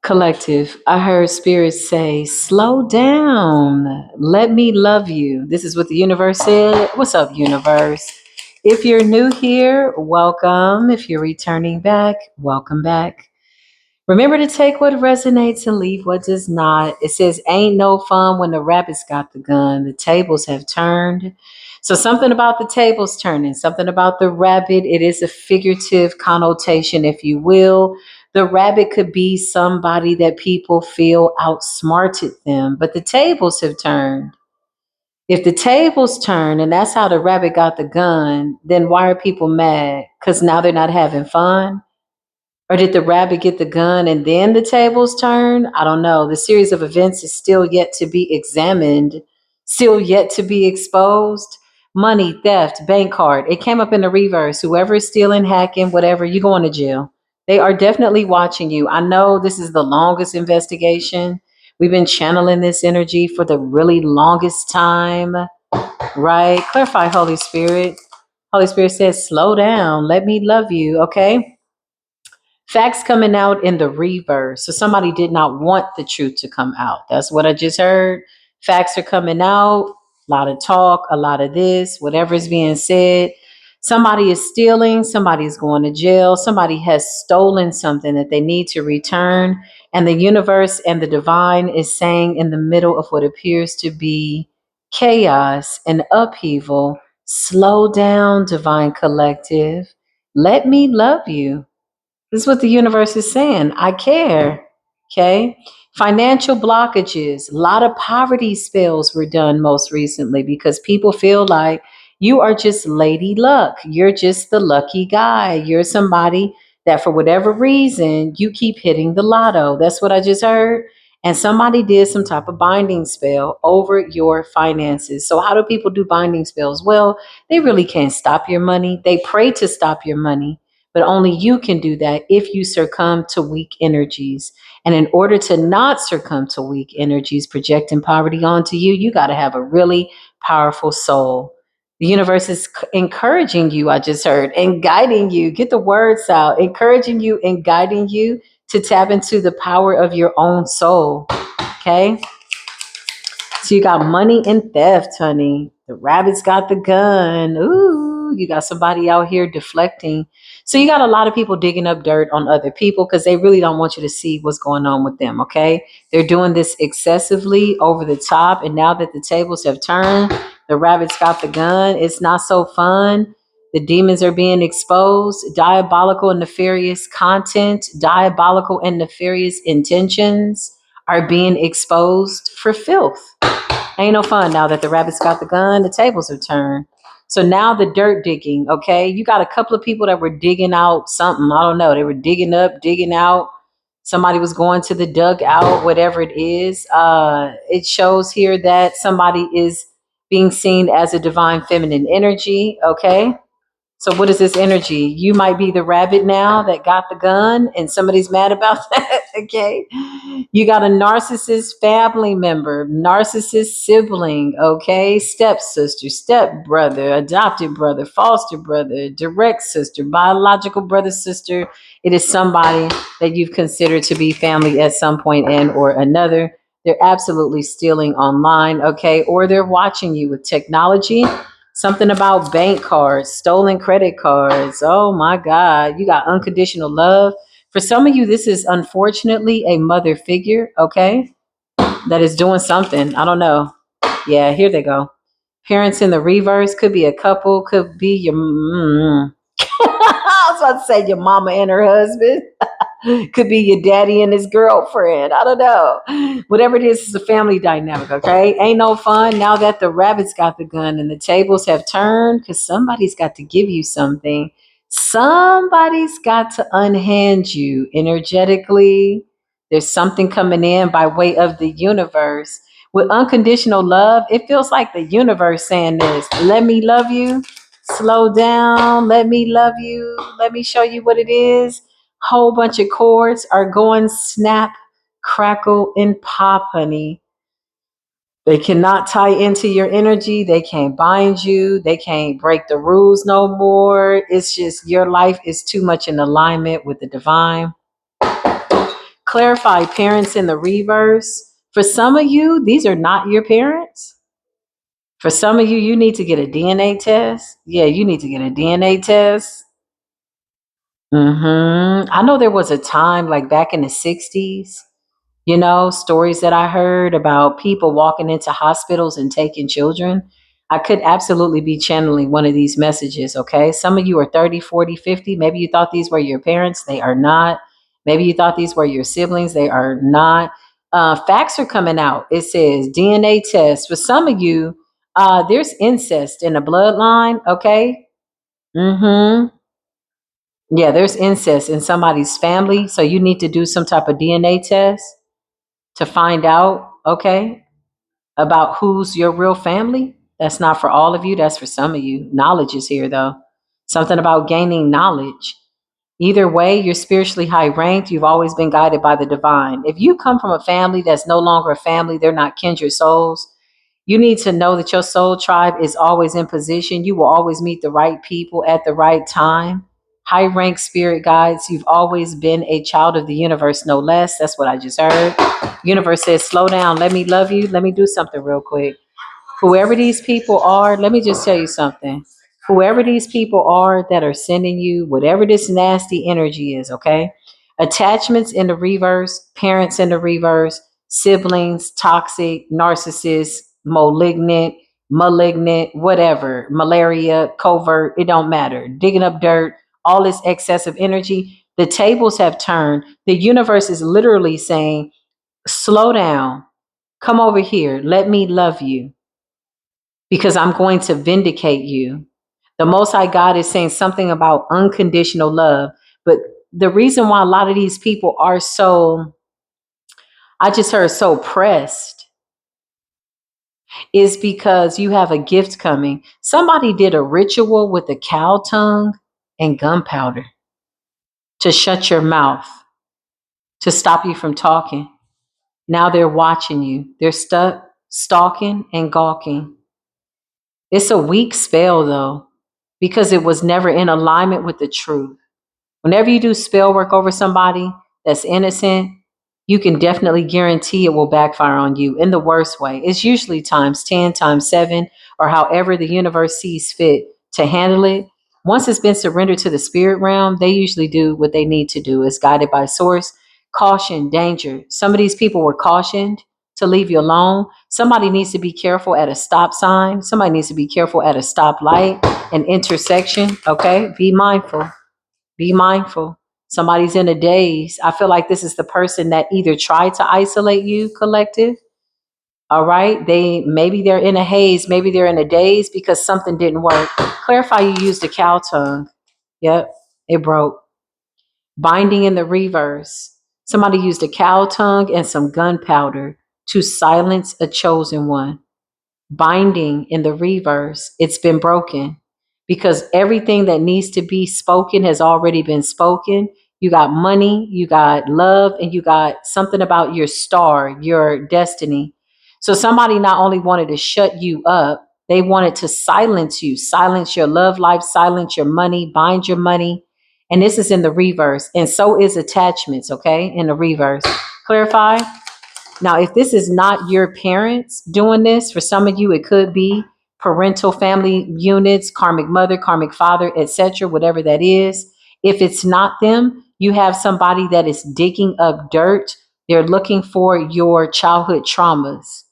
Collective, I heard spirits say, slow down. Let me love you. This is what the universe said. What's up, universe? If you're new here, welcome. If you're returning back, welcome back. Remember to take what resonates and leave what does not. It says, ain't no fun when the rabbits got the gun. The tables have turned. So, something about the tables turning, something about the rabbit. It is a figurative connotation, if you will. The rabbit could be somebody that people feel outsmarted them, but the tables have turned. If the tables turn and that's how the rabbit got the gun, then why are people mad? Because now they're not having fun? Or did the rabbit get the gun and then the tables turn? I don't know. The series of events is still yet to be examined, still yet to be exposed. Money, theft, bank card. It came up in the reverse. Whoever is stealing, hacking, whatever, you going to jail. They are definitely watching you. I know this is the longest investigation. We've been channeling this energy for the really longest time, right? Clarify, Holy Spirit. Holy Spirit says, slow down. Let me love you, okay? Facts coming out in the reverse. So somebody did not want the truth to come out. That's what I just heard. Facts are coming out. A lot of talk, a lot of this, whatever is being said. Somebody is stealing. Somebody is going to jail. Somebody has stolen something that they need to return. And the universe and the divine is saying in the middle of what appears to be chaos and upheaval, slow down, divine collective. Let me love you. This is what the universe is saying. I care. Okay. Financial blockages. A lot of poverty spells were done most recently because people feel like you are just lady luck. You're just the lucky guy. You're somebody that for whatever reason you keep hitting the lotto. That's what I just heard. And somebody did some type of binding spell over your finances. So, how do people do binding spells? Well, they really can't stop your money. They pray to stop your money, but only you can do that if you succumb to weak energies. And in order to not succumb to weak energies projecting poverty onto you, you got to have a really powerful soul. The universe is encouraging you, I just heard, and guiding you. Get the words out, encouraging you and guiding you to tap into the power of your own soul. Okay. So you got money and theft, honey. The rabbit's got the gun. Ooh, you got somebody out here deflecting. So you got a lot of people digging up dirt on other people because they really don't want you to see what's going on with them, okay? They're doing this excessively over the top. And now that the tables have turned, the rabbit's got the gun. It's not so fun. The demons are being exposed. Diabolical and nefarious content, diabolical and nefarious intentions are being exposed for filth. Ain't no fun now that the rabbits got the gun, the tables have turned. So now the dirt digging, okay? You got a couple of people that were digging out something. I don't know. They were digging up, digging out. Somebody was going to the dugout, whatever it is. It shows here that somebody is being seen as a divine feminine energy, okay? So what is this energy? You might be the rabbit now that got the gun and somebody's mad about that. Okay. You got a narcissist family member, narcissist sibling, okay, stepsister, step brother, adopted brother, foster brother, direct sister, biological brother, sister. It is somebody that you've considered to be family at some point and or another. They're absolutely stealing online, okay, or they're watching you with technology. Something about bank cards, stolen credit cards. Oh my God. You got unconditional love. For some of you, this is unfortunately a mother figure, okay, that is doing something. I don't know. Yeah, here they go. Parents in the reverse could be a couple, could be your. I was about to say your mama and her husband. Could be your daddy and his girlfriend. I don't know. Whatever it is, it's a family dynamic, okay? Ain't no fun now that the rabbits got the gun and the tables have turned because somebody's got to give you something. Somebody's got to unhand you energetically. There's something coming in by way of the universe. With unconditional love, it feels like the universe saying this. Let me love you. Slow down. Let me love you. Let me show you what it is. Whole bunch of chords are going snap, crackle, and pop, honey. They cannot tie into your energy. They can't bind you. They can't break the rules no more. It's just your life is too much in alignment with the divine. Clarify parents in the reverse. For some of you, these are not your parents. For some of you, you need to get a DNA test. Yeah, you need to get a DNA test. I know there was a time like back in the 60s, stories that I heard about people walking into hospitals and taking children. I could absolutely be channeling one of these messages, okay? Some of you are 30, 40, 50. Maybe you thought these were your parents. They are not. Maybe you thought these were your siblings. They are not. Facts are coming out. It says DNA test. For some of you, there's incest in the bloodline, okay? Mm-hmm. Yeah, there's incest in somebody's family. So you need to do some type of DNA test to find out, okay, about who's your real family. That's not for all of you, that's for some of you. Knowledge is here, though. Something about gaining knowledge. Either way, you're spiritually high ranked. You've always been guided by the divine. If you come from a family that's no longer a family, they're not kindred souls, you need to know that your soul tribe is always in position. You will always meet the right people at the right time. High rank spirit guides, you've always been a child of the universe, no less. That's what I just heard. Universe says, slow down. Let me love you. Let me do something real quick. Whoever these people are, let me just tell you something. Whoever these people are that are sending you whatever this nasty energy is, okay? Attachments in the reverse, parents in the reverse, siblings, toxic, narcissist, malignant, whatever, malaria, covert, it don't matter. Digging up dirt, all this excessive energy. The tables have turned. The universe is literally saying, slow down, come over here, let me love you because I'm going to vindicate you. The Most High God is saying something about unconditional love. But the reason why a lot of these people are so, I just heard so pressed, is because you have a gift coming. Somebody did a ritual with a cow tongue and gunpowder to shut your mouth, to stop you from talking. Now they're watching you. They're stuck, stalking and gawking. It's a weak spell, though, because it was never in alignment with the truth. Whenever you do spell work over somebody that's innocent, you can definitely guarantee it will backfire on you in the worst way. It's usually times 10, times 7, or however the universe sees fit to handle it. Once it's been surrendered to the spirit realm, they usually do what they need to do. It's guided by source. Caution, danger. Some of these people were cautioned to leave you alone. Somebody needs to be careful at a stop sign. Somebody needs to be careful at a stoplight, an intersection. Okay, be mindful. Be mindful. Somebody's in a daze. I feel like this is the person that either tried to isolate you, collective. All right. Maybe they're in a haze, maybe they're in a daze because something didn't work. Clarify you used a cow tongue. Yep, it broke. Binding in the reverse. Somebody used a cow tongue and some gunpowder to silence a chosen one. Binding in the reverse, it's been broken because everything that needs to be spoken has already been spoken. You got money, you got love, and you got something about your star, your destiny. So somebody not only wanted to shut you up, they wanted to silence you, silence your love life, silence your money, bind your money. And this is in the reverse. And so is attachments, okay, in the reverse. Clarify? Now, if this is not your parents doing this, for some of you, it could be parental family units, karmic mother, karmic father, etc., whatever that is. If it's not them, you have somebody that is digging up dirt. They're looking for your childhood traumas.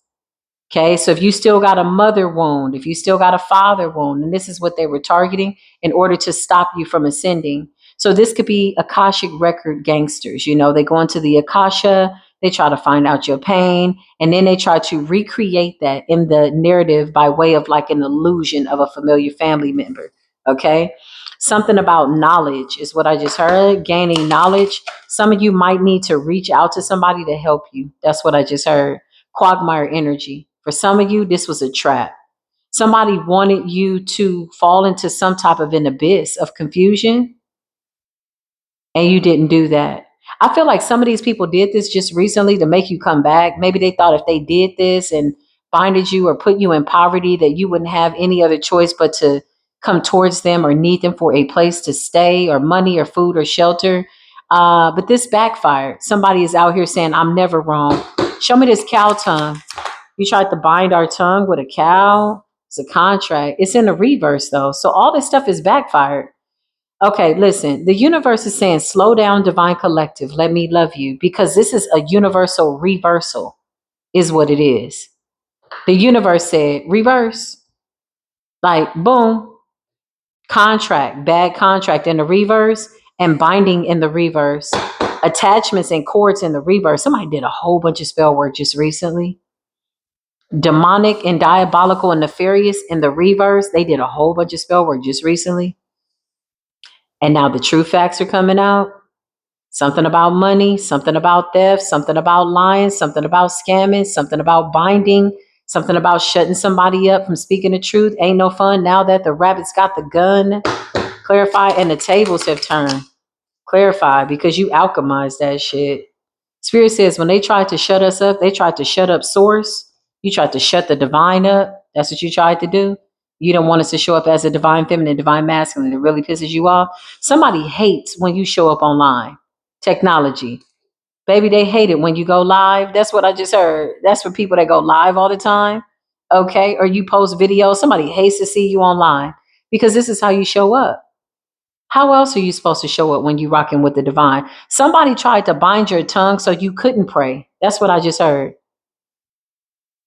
Okay, so if you still got a mother wound, if you still got a father wound, and this is what they were targeting in order to stop you from ascending. So this could be Akashic record gangsters. They go into the Akasha, they try to find out your pain, and then they try to recreate that in the narrative by way of like an illusion of a familiar family member. Okay, something about knowledge is what I just heard, gaining knowledge. Some of you might need to reach out to somebody to help you. That's what I just heard. Quagmire energy. For some of you, this was a trap. Somebody wanted you to fall into some type of an abyss of confusion, and you didn't do that. I feel like some of these people did this just recently to make you come back. Maybe they thought if they did this and binded you or put you in poverty, that you wouldn't have any other choice but to come towards them or need them for a place to stay or money or food or shelter. But this backfired. Somebody is out here saying, I'm never wrong. Show me this cow tongue. You tried to bind our tongue with a cow. It's a contract. It's in the reverse, though. So all this stuff is backfired. Okay, listen. The universe is saying, slow down, divine collective. Let me love you. Because this is a universal reversal, is what it is. The universe said, reverse. Like, boom. Contract, bad contract in the reverse, and binding in the reverse. Attachments and cords in the reverse. Somebody did a whole bunch of spell work just recently. Demonic and diabolical and nefarious in the reverse. They did a whole bunch of spell work just recently. And now the true facts are coming out. Something about money, something about theft, something about lying, something about scamming, something about binding, something about shutting somebody up from speaking the truth. Ain't no fun now that the rabbit's got the gun. Clarify, and the tables have turned. Clarify, because you alchemized that shit. Spirit says when they tried to shut us up, they tried to shut up source. You tried to shut the divine up. That's what you tried to do. You don't want us to show up as a divine feminine, divine masculine. It really pisses you off. Somebody hates when you show up online. Technology. Baby, they hate it when you go live. That's what I just heard. That's for people that go live all the time. Okay. Or you post videos. Somebody hates to see you online because this is how you show up. How else are you supposed to show up when you rocking with the divine? Somebody tried to bind your tongue so you couldn't pray. That's what I just heard.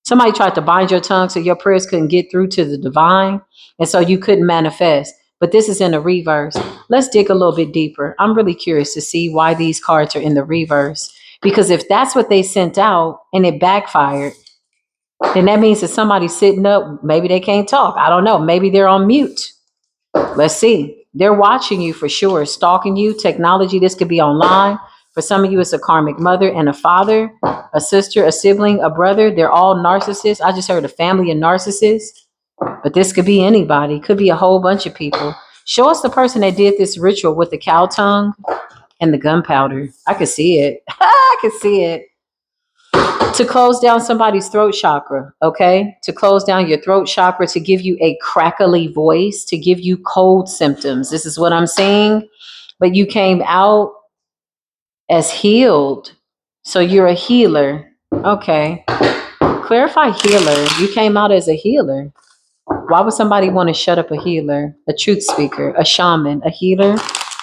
Somebody tried to bind your tongue so your prayers couldn't get through to the divine, and so you couldn't manifest. But this is in the reverse. Let's dig a little bit deeper. I'm really curious to see why these cards are in the reverse. Because if that's what they sent out and it backfired, then that means that somebody's sitting up. Maybe they can't talk. I don't know. Maybe they're on mute. Let's see. They're watching you for sure, stalking you. Technology, this could be online. For some of you, it's a karmic mother and a father, a sister, a sibling, a brother. They're all narcissists. I just heard a family of narcissists, but this could be anybody. Could be a whole bunch of people. Show us the person that did this ritual with the cow tongue and the gunpowder. I could see it. I could see it. To close down somebody's throat chakra, okay? To close down your throat chakra, to give you a crackly voice, to give you cold symptoms. This is what I'm saying. But you came out as healed. So you're a healer. Okay. Clarify healer. You came out as a healer. Why would somebody want to shut up a healer, a truth speaker, a shaman, a healer?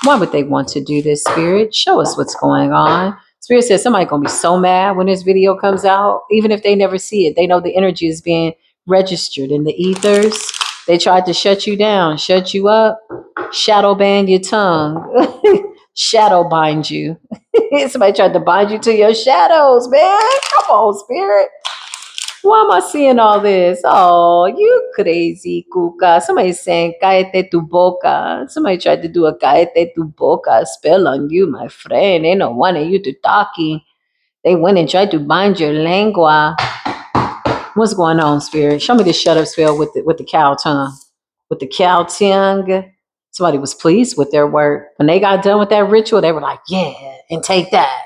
Why would they want to do this, Spirit? Show us what's going on. Spirit says somebody's going to be so mad when this video comes out. Even if they never see it, they know the energy is being registered in the ethers. They tried to shut you down, shut you up, shadow ban your tongue, shadow bind you. Somebody tried to bind you to your shadows, man. Come on, Spirit. Why am I seeing all this? Oh, you crazy cuca. Somebody's saying, cállate tu boca. Somebody tried to do a cállate tu boca spell on you, my friend. They don't want you to talking. They went and tried to bind your lengua. What's going on, Spirit? Show me the shut up spell with the cow tongue. With the cow tongue. Somebody was pleased with their work. When they got done with that ritual, they were like, yeah, and take that.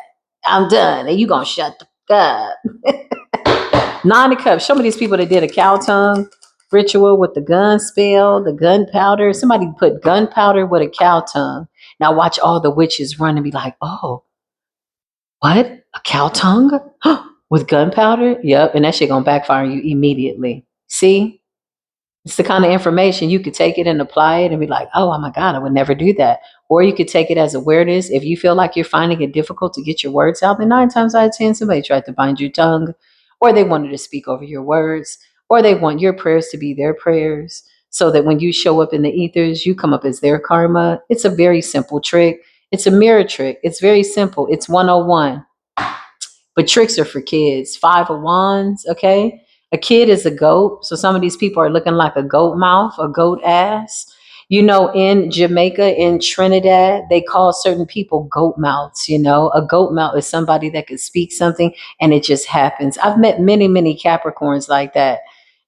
I'm done. And you gonna shut the fuck up. Nine of Cups. Show me these people that did a cow tongue ritual with the gun spell, the gunpowder. Somebody put gunpowder with a cow tongue. Now watch all the witches run and be like, oh, what? A cow tongue? With gunpowder? Yep. And that shit gonna backfire on you immediately. See? It's the kind of information you could take it and apply it and be like, oh my God, I would never do that. Or you could take it as awareness. If you feel like you're finding it difficult to get your words out, then 9 times out of 10, somebody tried to bind your tongue, or they wanted to speak over your words, or they want your prayers to be their prayers so that when you show up in the ethers, you come up as their karma. It's a very simple trick. It's a mirror trick. It's very simple. It's 101. But tricks are for kids. 5 of Wands, okay? A kid is a goat. So some of these people are looking like a goat mouth, a goat ass. You know, in Jamaica, in Trinidad, they call certain people goat mouths. You know, a goat mouth is somebody that could speak something and it just happens. I've met many, many Capricorns like that.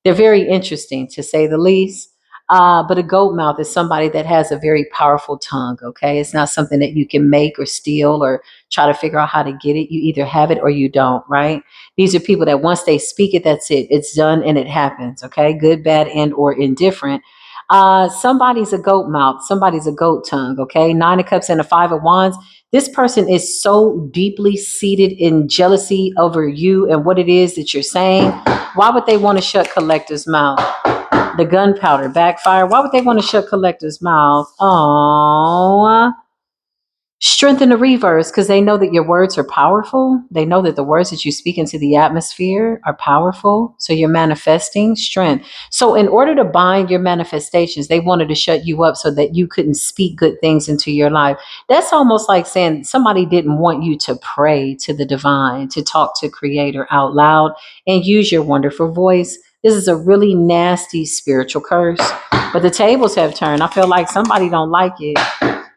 They're very interesting, to say the least. But a goat mouth is somebody that has a very powerful tongue, okay? It's not something that you can make or steal or try to figure out how to get it. You either have it or you don't, right? These are people that once they speak it, that's it. It's done and it happens, okay? Good, bad, and or indifferent. Somebody's a goat mouth, somebody's a goat tongue, okay? Nine of Cups and a Five of Wands. This person is so deeply seated in jealousy over you and what it is that you're saying. Why would they want to shut Collector's mouth? The gunpowder backfire. Why would they want to shut Collector's mouth? Oh, strengthen the reverse because they know that your words are powerful. They know that the words that you speak into the atmosphere are powerful. So you're manifesting strength. So in order to bind your manifestations, they wanted to shut you up so that you couldn't speak good things into your life. That's almost like saying somebody didn't want you to pray to the divine, to talk to Creator out loud and use your wonderful voice. This is a really nasty spiritual curse. But the tables have turned. I feel like somebody don't like it.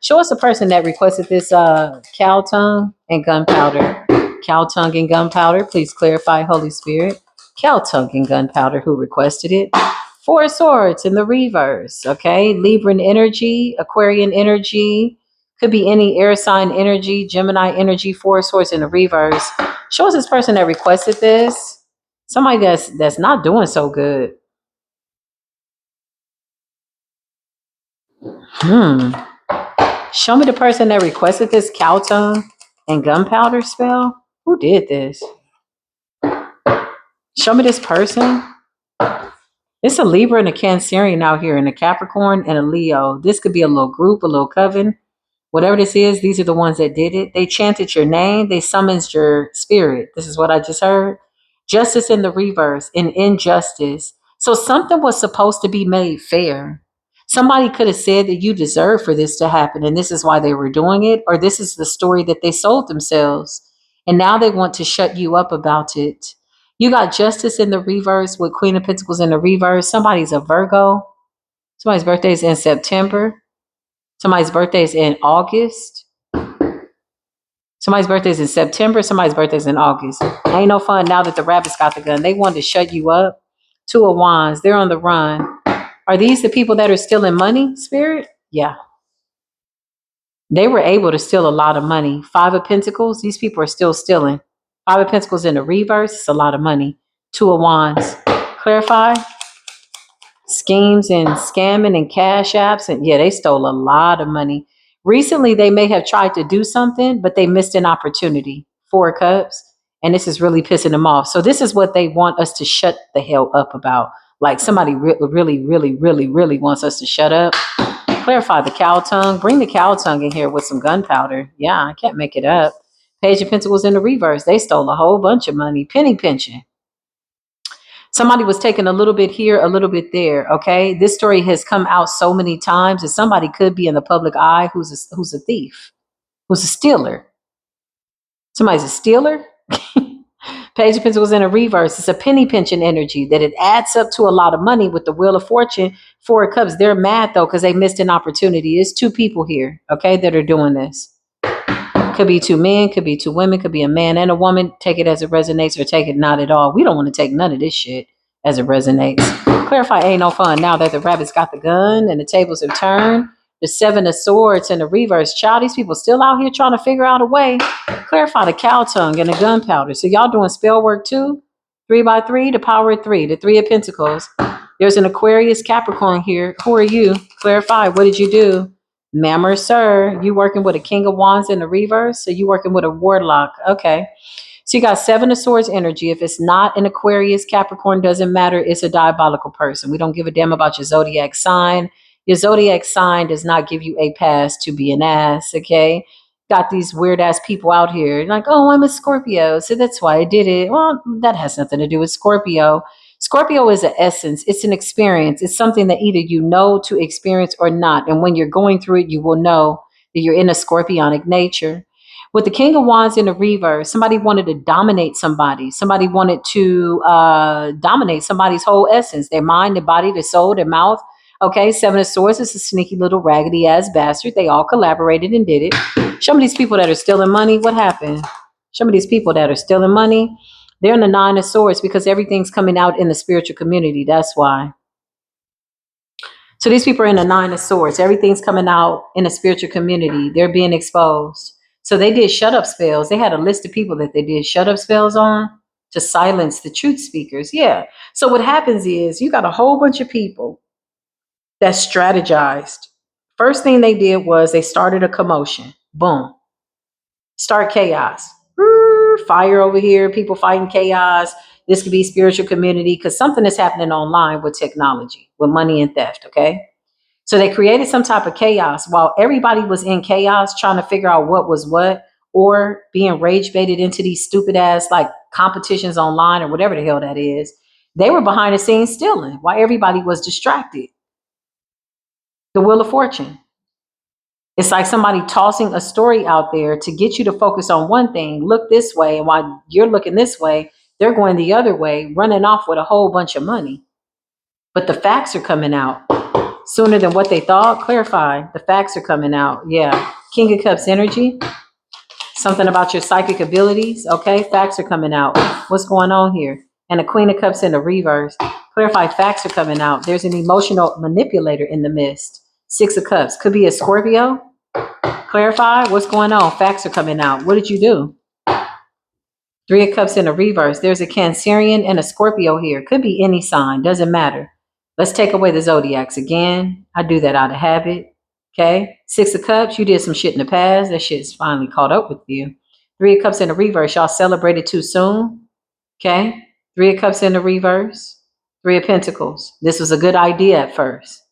Show us the person that requested this cow tongue and gunpowder. Cow tongue and gunpowder. Please clarify, Holy Spirit. Cow tongue and gunpowder. Who requested it? Four of Swords in the reverse. Okay. Libran energy, Aquarian energy. Could be any air sign energy, Gemini energy. Four of Swords in the reverse. Show us this person that requested this. Somebody that's not doing so good. Hmm. Show me the person that requested this cow tongue and gunpowder spell. Who did this? Show me this person. It's a Libra and a Cancerian out here, and a Capricorn and a Leo. This could be a little group, a little coven. Whatever this is, these are the ones that did it. They chanted your name. They summoned your spirit. This is what I just heard. Justice in the reverse, in injustice. So something was supposed to be made fair. Somebody could have said that you deserve for this to happen, and this is why they were doing it, or this is the story that they sold themselves. And now they want to shut you up about it. You got justice in the reverse with Queen of Pentacles in the reverse. Somebody's a Virgo. Somebody's birthday is in September. Somebody's birthday is in August. Somebody's birthday is in September. Somebody's birthday is in August. Ain't no fun now that the rabbits got the gun. They wanted to shut you up. Two of Wands. They're on the run. Are these the people that are stealing money, Spirit? Yeah. They were able to steal a lot of money. Five of Pentacles. These people are still stealing. Five of Pentacles in the reverse. It's a lot of money. Two of Wands. Clarify. Schemes and scamming and cash apps. And yeah, they stole a lot of money. Recently, they may have tried to do something, but they missed an opportunity. Four of Cups. And this is really pissing them off. So this is what they want us to shut the hell up about. Like somebody really wants us to shut up. Clarify the cow tongue. Bring the cow tongue in here with some gunpowder. Yeah, I can't make it up. Page of Pentacles in the reverse. They stole a whole bunch of money. Penny pinching. Somebody was taking a little bit here, a little bit there. Okay, this story has come out so many times that somebody could be in the public eye who's a thief, who's a stealer. Somebody's a stealer. Page of Pentacles in a reverse. It's a penny pinching energy that it adds up to a lot of money with the Wheel of Fortune. Four of Cups. They're mad though because they missed an opportunity. It's two people here, okay, that are doing this. Could be two men, could be two women, could be a man and a woman. Take it as it resonates or take it not at all. We don't want to take none of this shit as it resonates. Clarify ain't no fun now that the rabbits got the gun and the tables have turned. The Seven of Swords and the reverse. Child, these people still out here trying to figure out a way. Clarify the cow tongue and the gunpowder. So y'all doing spell work too? 3 by 3, the power of 3, the 3 of Pentacles. There's an Aquarius Capricorn here. Who are you? Clarify. What did you do? Ma'am or sir, you working with a King of Wands in the reverse? So you working with a Warlock. Okay. So you got Seven of Swords energy. If it's not an Aquarius, Capricorn, doesn't matter. It's a diabolical person. We don't give a damn about your zodiac sign. Your zodiac sign does not give you a pass to be an ass, okay? Got these weird ass people out here like, oh, I'm a Scorpio, so that's why I did it. Well, that has nothing to do with Scorpio. Scorpio is an essence. It's an experience. It's something that either you know to experience or not. And when you're going through it, you will know that you're in a scorpionic nature. With the King of Wands in the reverse, somebody wanted to dominate somebody. Somebody wanted to dominate somebody's whole essence, their mind, their body, their soul, their mouth. Okay, Seven of Swords is a sneaky little raggedy ass bastard. They all collaborated and did it. Some of these people that are stealing money, what happened? Some of these people that are stealing money, they're in the Nine of Swords because everything's coming out in the spiritual community. That's why. So these people are in the Nine of Swords. Everything's coming out in the spiritual community. They're being exposed. So they did shut up spells. They had a list of people that they did shut up spells on to silence the truth speakers. Yeah. So what happens is you got a whole bunch of people that strategized. First thing they did was they started a commotion. Boom. Start chaos. Fire over here, people fighting chaos. This could be spiritual community because something is happening online with technology, with money and theft. Okay. So they created some type of chaos while everybody was in chaos trying to figure out what was what, or being rage baited into these stupid ass like competitions online or whatever the hell that is. They were behind the scenes stealing while everybody was distracted. The Wheel of Fortune. It's like somebody tossing a story out there to get you to focus on one thing, look this way, and while you're looking this way, they're going the other way, running off with a whole bunch of money. But the facts are coming out sooner than what they thought. Clarify. The facts are coming out. Yeah. King of Cups energy. Something about your psychic abilities. Okay. Facts are coming out. What's going on here? And the Queen of Cups in the reverse. Clarify. Facts are coming out. There's an emotional manipulator in the midst. Six of Cups. Could be a Scorpio. Clarify. What's going on? Facts are coming out. What did you do? Three of Cups in the reverse. There's a Cancerian and a Scorpio here. Could be any sign. Doesn't matter. Let's take away the zodiacs again. I do that out of habit. Okay. Six of Cups. You did some shit in the past. That shit's finally caught up with you. Three of Cups in the reverse. Y'all celebrated too soon. Okay. Three of Cups in the reverse. Three of Pentacles. This was a good idea at first.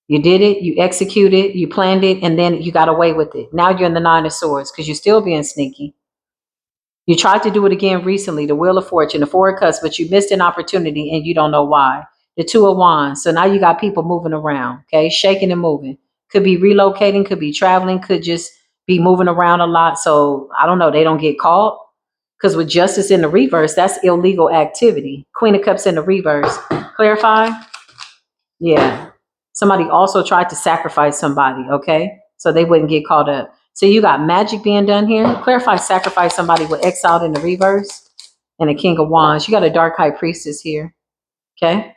You did it. You executed. You planned it. And then you got away with it. Now you're in the Nine of Swords because you're still being sneaky. You tried to do it again recently, the Wheel of Fortune, the Four of Cups, but you missed an opportunity and you don't know why. The Two of Wands. So now you got people moving around, okay? Shaking and moving. Could be relocating, could be traveling, could just be moving around a lot. So I don't know, they don't get caught. Because with Justice in the reverse, that's illegal activity. Queen of Cups in the reverse. Clarify? Yeah. Somebody also tried to sacrifice somebody, okay? So they wouldn't get caught up. So you got magic being done here. Clarify, sacrifice somebody with exiled in the reverse and a King of Wands. You got a dark high priestess here, okay?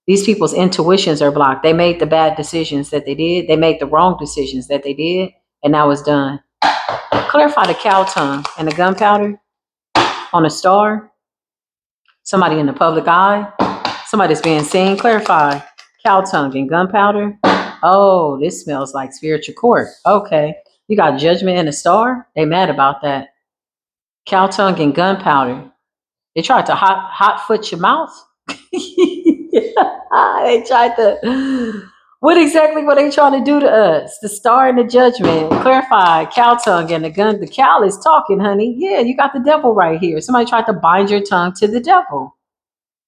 These people's intuitions are blocked. They made the bad decisions that they did. They made the wrong decisions that they did, and now it's done. Clarify the cow tongue and the gunpowder on a star. Somebody in the public eye. Somebody's being seen. Clarify. Cow tongue and gunpowder. Oh, this smells like spiritual court. Okay. You got judgment and a star? They mad about that. Cow tongue and gunpowder. They tried to hot foot your mouth. They tried to. What exactly were they trying to do to us? The star and the judgment. Clarify. Cow tongue and the gun. The cow is talking, honey. Yeah, you got the devil right here. Somebody tried to bind your tongue to the devil.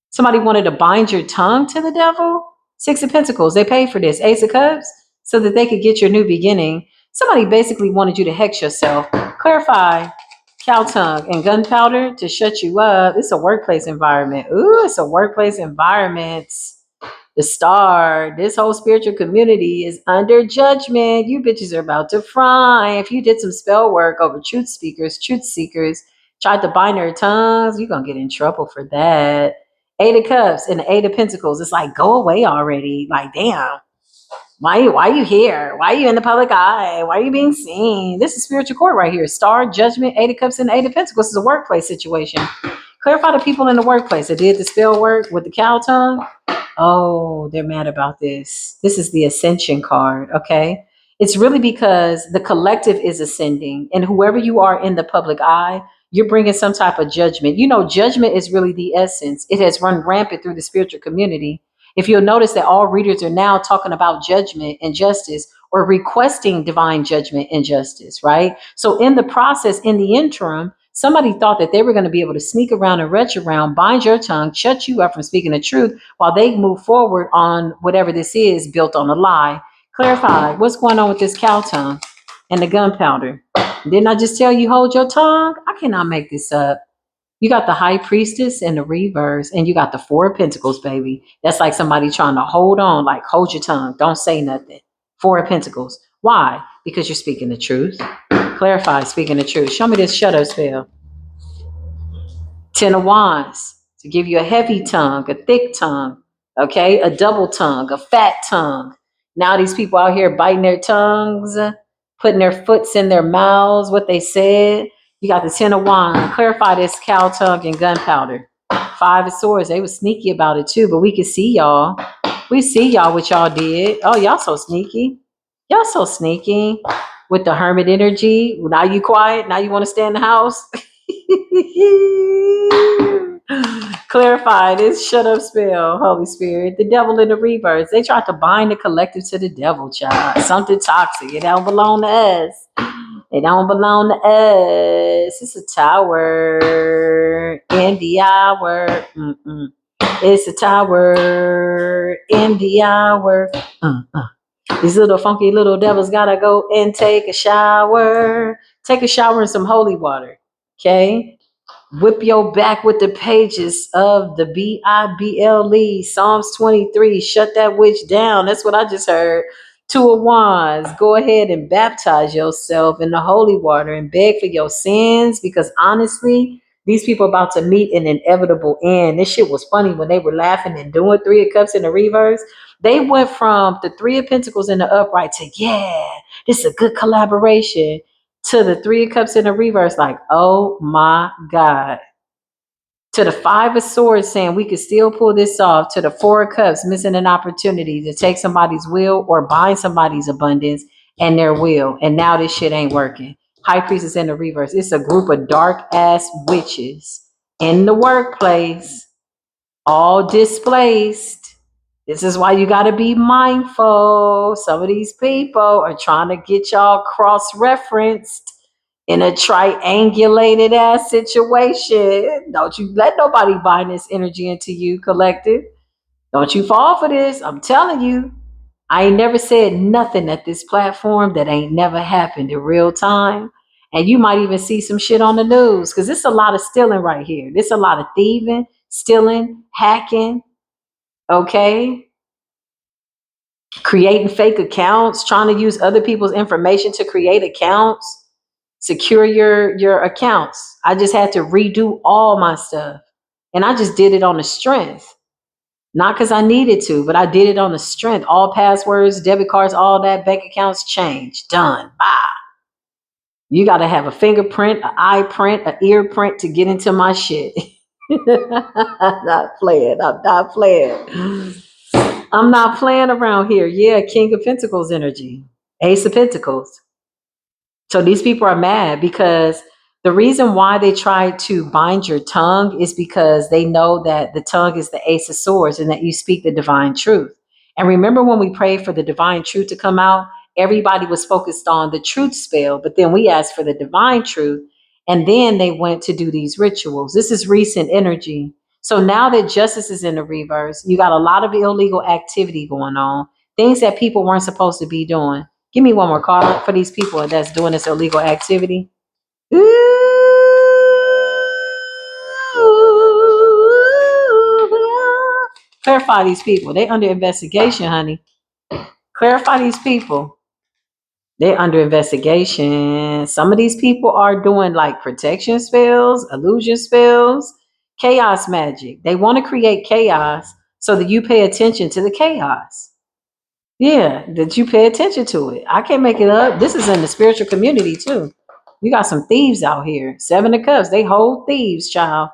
Somebody wanted to bind your tongue to the devil. Six of Pentacles. They paid for this. Ace of Cups. So that they could get your new beginning. Somebody basically wanted you to hex yourself. Clarify. Cow tongue and gunpowder to shut you up. It's a workplace environment. Ooh, it's a workplace environment. The star, this whole spiritual community is under judgment. You bitches are about to fry. If you did some spell work over truth seekers, tried to bind their tongues, you're going to get in trouble for that. Eight of Cups and the Eight of Pentacles. It's like, go away already. Like, damn. Why are you here? Why are you in the public eye? Why are you being seen? This is spiritual court right here. Star, judgment, Eight of Cups, and Eight of Pentacles. This is a workplace situation. Clarify the people in the workplace that did the spell work with the cow tongue. Oh, they're mad about this. This is the ascension card, okay? It's really because the collective is ascending, and whoever you are in the public eye, you're bringing some type of judgment. You know, judgment is really the essence. It has run rampant through the spiritual community. If you'll notice that all readers are now talking about judgment and justice or requesting divine judgment and justice, right? So in the process, in the interim, somebody thought that they were going to be able to sneak around and retch around, bind your tongue, shut you up from speaking the truth while they move forward on whatever this is built on a lie. Clarify, what's going on with this cow tongue and the gunpowder? Didn't I just tell you hold your tongue? I cannot make this up. You got the high priestess and the reverse, and you got the Four of Pentacles, baby. That's like somebody trying to hold on, like hold your tongue. Don't say nothing. Four of Pentacles. Why? Because you're speaking the truth. Clarify, speaking the truth. Show me this shut up spell. Ten of Wands to give you a heavy tongue, a thick tongue, okay? A double tongue, a fat tongue. Now these people out here biting their tongues, putting their foots in their mouths, what they said. You got the Ten of Wands. Clarify this cow tongue and gunpowder. Five of Swords. They were sneaky about it too, but we can see y'all. We see y'all what y'all did. Oh, y'all so sneaky. Y'all so sneaky with the hermit energy. Now you quiet. Now you want to stay in the house. Clarify this shut up spell, Holy Spirit. The devil in the reverse. They tried to bind the collective to the devil, child. Something toxic. It don't belong to us. It don't belong to us. It's a tower in the hour. Mm-mm. It's a tower in the hour. These little funky little devils gotta go and take a shower. Take a shower in some holy water. Okay? Whip your back with the pages of the Bible. Psalms 23. Shut that witch down. That's what I just heard. Two of Wands. Go ahead and baptize yourself in the holy water and beg for your sins, because honestly, these people are about to meet an inevitable end. This shit was funny when they were laughing and doing Three of Cups in the reverse. They went from the Three of Pentacles in the upright to, yeah, this is a good collaboration, to the Three of Cups in the reverse, like, oh my God. To the Five of Swords saying we could still pull this off. To the Four of Cups missing an opportunity to take somebody's will or bind somebody's abundance and their will. And now this shit ain't working. High Priestess in the reverse. It's a group of dark ass witches in the workplace, all displaced. This is why you got to be mindful. Some of these people are trying to get y'all cross-referenced in a triangulated ass situation. Don't you let nobody bind this energy into you, collective. Don't you fall for this. I'm telling you. I ain't never said nothing at this platform that ain't never happened in real time. And you might even see some shit on the news, because it's a lot of stealing right here. There's a lot of thieving, stealing, hacking, okay? Creating fake accounts, trying to use other people's information to create accounts. Secure your accounts. I just had to redo all my stuff. And I just did it on the strength. Not because I needed to, but I did it on the strength. All passwords, debit cards, all that, bank accounts changed. Done. Bye. You got to have a fingerprint, an eye print, an ear print to get into my shit. I'm not playing. I'm not playing. I'm not playing around here. Yeah, King of Pentacles energy. Ace of Pentacles. So these people are mad because the reason why they try to bind your tongue is because they know that the tongue is the Ace of Swords and that you speak the divine truth. And remember when we prayed for the divine truth to come out, everybody was focused on the truth spell, but then we asked for the divine truth, and then they went to do these rituals. This is recent energy. So now that justice is in the reverse, you got a lot of illegal activity going on, things that people weren't supposed to be doing. Give me one more card for these people that's doing this illegal activity. Ooh, clarify these people. They under investigation, honey. Clarify these people. They're under investigation. Some of these people are doing like protection spells, illusion spells, chaos magic. They want to create chaos so that you pay attention to the chaos. Yeah, that you pay attention to it. I can't make it up. This is in the spiritual community too. You got some thieves out here. Seven of Cups. They hold thieves, child.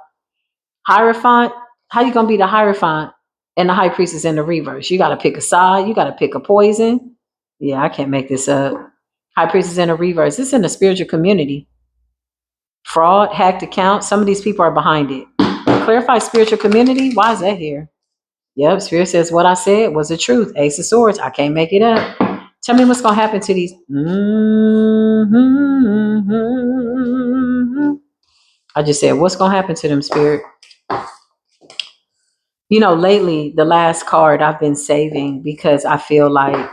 Hierophant. How you gonna be the Hierophant and the High Priestess in the reverse? You gotta pick a side. You gotta pick a poison. Yeah, I can't make this up. High Priestess in the reverse. This is in the spiritual community. Fraud, hacked account. Some of these people are behind it. Clarify spiritual community. Why is that here? Yep, Spirit says what I said was the truth. Ace of Swords. I can't make it up. Tell me what's going to happen to these. I just said, what's going to happen to them, Spirit? You know, lately, the last card I've been saving because I feel like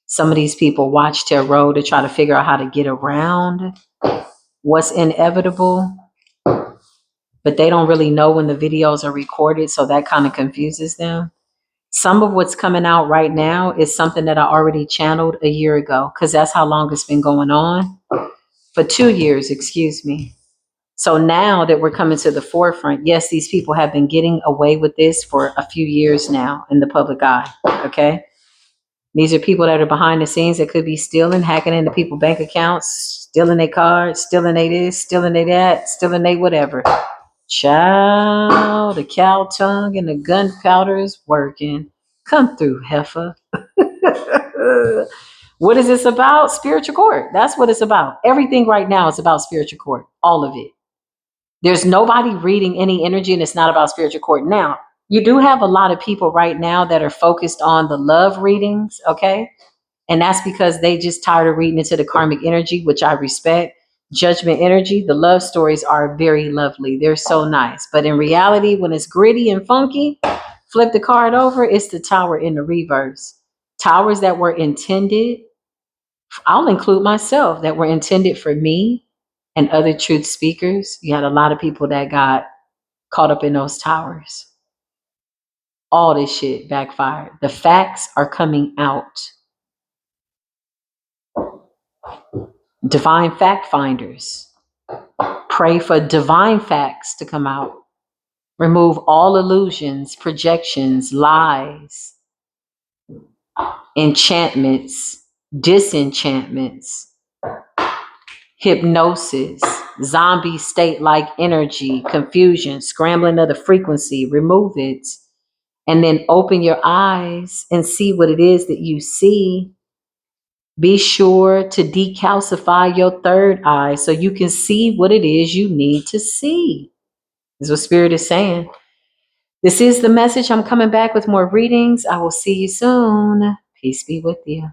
some of these people watch tarot to try to figure out how to get around what's inevitable, but they don't really know when the videos are recorded, so that kind of confuses them. Some of what's coming out right now is something that I already channeled a year ago, because that's how long it's been going on. For 2 years, excuse me. So now that we're coming to the forefront, yes, these people have been getting away with this for a few years now in the public eye, okay? These are people that are behind the scenes that could be stealing, hacking into people's bank accounts, stealing their cards, stealing their this, stealing their that, stealing their whatever. Child, the cow tongue and the gunpowder is working. Come through, heifer. What is this about? Spiritual court. That's what it's about. Everything right now is about spiritual court. All of it. There's nobody reading any energy, and it's not about spiritual court. Now, you do have a lot of people right now that are focused on the love readings, okay? And that's because they just tired of reading into the karmic energy, which I respect. Judgment energy, the love stories are very lovely. They're so nice. But in reality, when it's gritty and funky, flip the card over, it's the tower in the reverse. Towers that were intended, I'll include myself, that were intended for me and other truth speakers. You had a lot of people that got caught up in those towers. All this shit backfired. The facts are coming out. Divine fact finders. Pray for divine facts to come out. Remove all illusions, projections, lies, enchantments, disenchantments, hypnosis, zombie state like energy, confusion, scrambling of the frequency. Remove it. And then open your eyes and see what it is that you see. Be sure to decalcify your third eye so you can see what it is you need to see. This is what Spirit is saying. This is the message. I'm coming back with more readings. I will see you soon. Peace be with you.